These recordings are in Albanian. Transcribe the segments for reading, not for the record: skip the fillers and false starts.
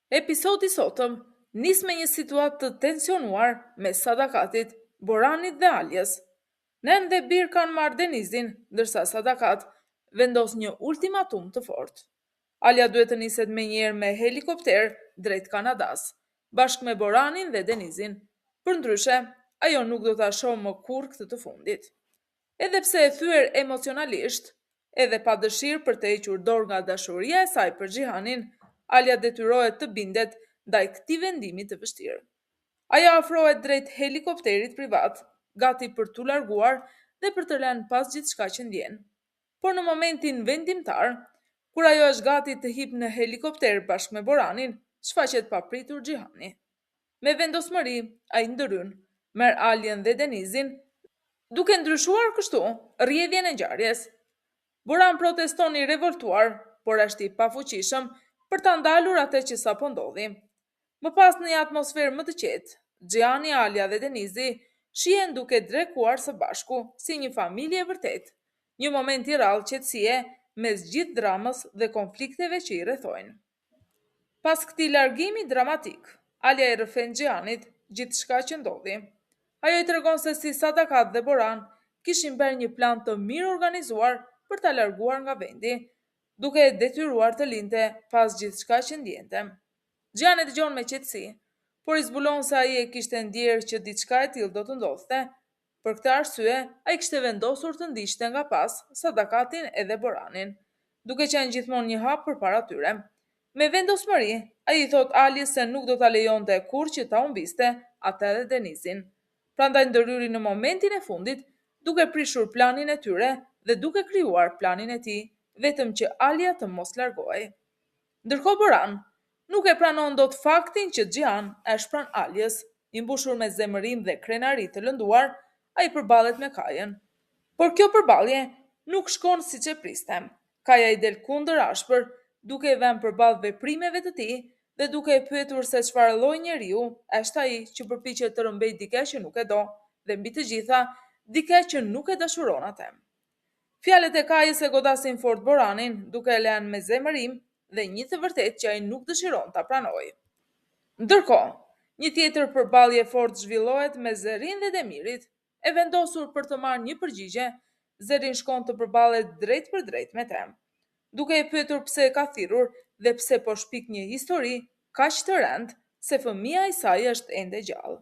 Episodi sotëm nis me një situatë të tensionuar me Sadakatit, Boranit dhe Aljes. Nen dhe Bir kanë marrë Denizin, ndërsa Sadakat vendos një ultimatum të fortë. Alja duhet të niset menjëherë me helikopter drejt Kanadas, bashkë me Boranin dhe Denizin. Përndryshe, ajo nuk do ta shohë më kurrë këtë të fundit. Edhe pse e thyer emocionalisht, edhe pa dëshirë për të hequr dorë nga dashuria e saj për Xhihanin, Alja detyrohet të bindet ndaj këtij vendimi të vështirë. Ajo afrohet drejt helikopterit privat, gati për t'u larguar dhe për të lënë pas gjithçka që ndjen. Por në momentin vendimtar, kur ajo është gati të hipë në helikopter bashkë me Boranin, shfaqet papritur Xhihani. Me vendosmëri, ai ndërhyn, merr Aljen dhe Denizin, duke ndryshuar kështu rrjedhjen e ngjarjes. Boran proteston i revoltuar, por është i pafuqishëm për ta ndalur atë që sapo ndodhi. Më pas në një atmosferë më të qetë, Xhihani, Alja dhe Denizi shihen duke drekuar së bashku si një familje e vërtet, një moment i rrallë qetësie mes gjithë dramës dhe konflikteve që i rrethojnë. Pas këtij largimi dramatik, Alja i rrëfen Xhihanit gjithçka që ndodhi. Ajo i tregon se si Sadakat dhe Boran kishin bërë një plan të mirë organizuar për ta larguar nga vendi, duke e detyruar të linte pas gjithçka që ndjente. Xhihani dëgjon me qetësi, por i zbulon se ai e kishte ndjerë që diçka e tillë do të ndodhte. Për këtë arsye, ai kishte vendosur të ndiqte nga pas Sadakatin edhe Boranin, duke qenë gjithmonë një hap përpara tyre. Me vendosmëri, ai i thot Aljes se nuk do ta lejonte kurrë që ta humbiste atë edhe Denizin. Prandaj ndërhyri në momentin e fundit, duke prishur planin e tyre dhe duke krijuar planin e tij, vetëm që Alja të mos largohej. Ndërkohë Boran nuk e pranon dot faktin që Xhihan është pranë Aljes, i mbushur me zemërim dhe krenari të lënduar, ai përballet me Kajën. Por kjo përballje nuk shkon siç e priste. Kaja i del kundër ashpër, duke i vënë përballë veprimeve të tij dhe duke e pyetur se çfarë lloji njeriu është ai që përpiqet të rrëmbejë dikë që nuk e do dhe mbi të gjitha dikë që nuk e dashuron atë. Fjalët e Kajës e godasin fort Boranin, duke e lënë me zemërim dhe një të vërtet që ai nuk dëshiron ta pranojë. Ndërkohë, një tjetër përballje fort zhvillohet me Zerin dhe Demirit. E vendosur për të marrë një përgjigje, Zerin shkon të përballet drejt për drejt me të, duke e pyetur pse e ka thirrur dhe pse po shpik një histori kaq të rëndë se fëmia e saj është ende gjallë.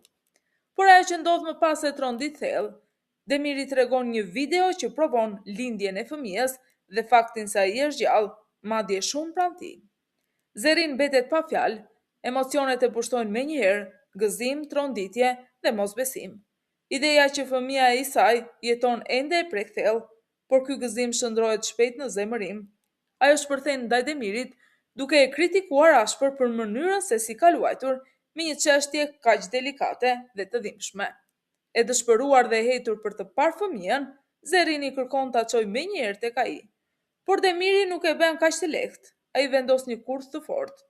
Por ajo që ndodh më pas e trondi thellë. Demiri tregon një video që provon lindjen e fëmijës dhe faktin se ai është gjallë, madje shumë pranë tij. Zerin mbetet pa fjalë, emocionet e pushtojnë menjëherë, gëzim, tronditje dhe mosbesim. Ideja që fëmia e saj jeton ende e prek thellë, por ky gëzim shndrohet shpejt në zemërim. Ajo shpërthen ndaj Demirit, duke e kritikuar ashpër për mënyrën se si ka luajtur me një çështje kaq delikate dhe të dhimbshme. E dëshpëruar dhe hetur për të parë fëmijën, Zerin i kërkon ta çojë menjëherë tek ai. Por Demiri nuk e bën kaq të lehtë. Ai vendos një kurth të fortë.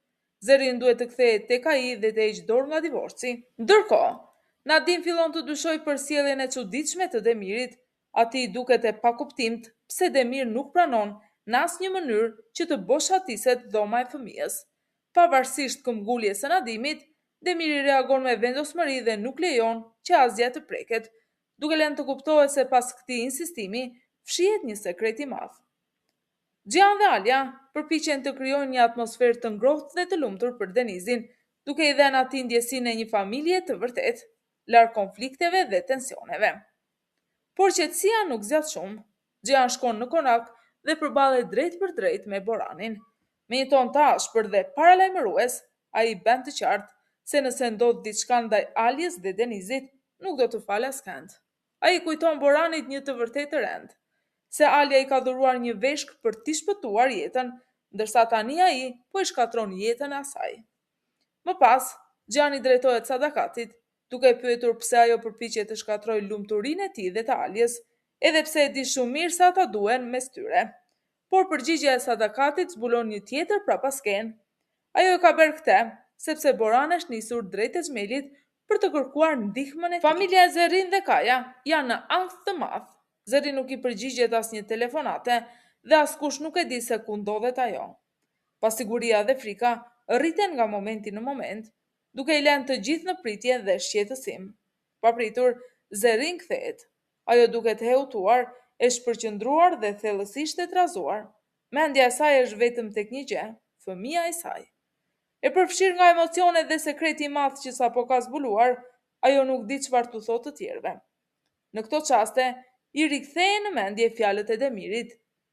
Zerin duhet të kthehet tek ai dhe të heqë dorë nga divorci. Ndërkohë, Nadine fillon të dyshojë për sjelljen e çuditshme të Demirit. Atij duket e pakuptimt pse Demir nuk pranon në asnjë mënyrë që të boshatiset dhoma e fëmijës. Pavarësisht këmbguljes së Nadimit, Demiri reagon me vendosmëri dhe nuk lejon që asgjë të preket, duke lënë të kuptohet se pas këtij insistimi fshihet një sekret i madh. Xhihan dhe Alja përpiqen të krijojnë një atmosferë të ngrohtë dhe të lumtur për Denizin, duke i dhënë atij ndjesinë e një familje të vërtetë, larg konflikteve dhe tensioneve. Por qetësia nuk zgjat shumë. Xhihan shkon në konak dhe përballet drejt për drejt me Boranin. Me një ton të ashpër dhe paralajmërues, ai bën të qartë se nëse ndodh diçka ndaj Aljes dhe Denizit, nuk do të falë askënd. Ai kujton Boranit një të vërtetë të rënd, se Alja i ka dhuruar një veshk për t'i shpëtuar jetën, ndërsa tani ai po i shkatron jetën e asaj. Më pas, Xhihani drejtohet Sadakatit, duke e pyetur pse ajo përpiqet të shkatrojë lumturinë e tij dhe të Aljes, edhe pse e di shumë mirë se ata duhen mes tyre. Por përgjigjja e Sadakatit zbulon një tjetër prapaskenë. Ajo e ka bërë këtë sepse Boran është nisur drejt e xhmelit për të kërkuar ndihmën e tij. Familja e Zerin dhe Kaja janë në ankth të madh. Zerin nuk i përgjigjet asnjë telefonate dhe askush nuk e di se ku ndodhet ajo. Pasiguria dhe frika rriten nga momenti në moment, duke i lënë të gjithë në pritje dhe shqetësim. Papritur, Zerin kthehet. Ajo duket hehutuar, e shpërqendruar dhe thellësisht e trazuar. Mendja e saj është vetëm tek një gjë, fëmia e saj. E përfshirë nga emocionet dhe sekreti i madh që sapo ka zbuluar, ajo nuk di çfarë t'u thotë të tjerëve. Në këto qaste, i rikthehen në mendje fjalët e Demirit,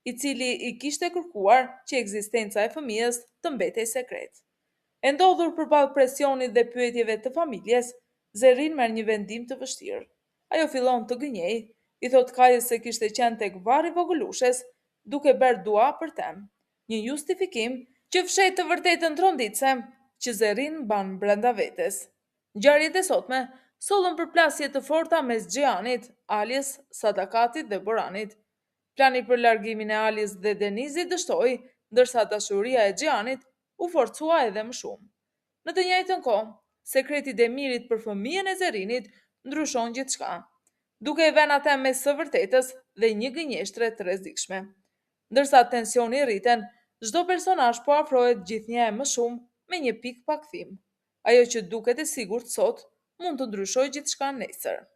i cili i kishte kërkuar që ekzistenca e fëmijës të mbetej sekret. E ndodhur përballë presionit dhe pyetjeve të familjes, Zerin merr një vendim të vështirë. Ajo fillon të gënjej, i thot Kajës se kishte qenë tek varri vogëlushes, duke bërë dua për tem, një justifikim që fshet të vërtetën tronditse që Zerin ban brenda vetes. Ngjarjet e sotme sollën përplasje të forta mes Xhianit, Aliës, Sadakatit dhe Boranit. Plani për largimin e Aliës dhe Denizit dështoi, ndërsa dashuria e Xhianit u forcua edhe më shumë. Në të njëjtën kohë, sekreti i Demirit për fëmijën e Zerinit ndryshon gjithçka, duke i vënë atë mes së vërtetës dhe një gënjeshtre të rrezikshme. Ndërsa tensioni rriten, çdo personazh po afrohet gjithnjë më shumë me një pikë pa kthim. Ajo që duket e sigurt sot, mund të ndryshojë gjithçka nesër.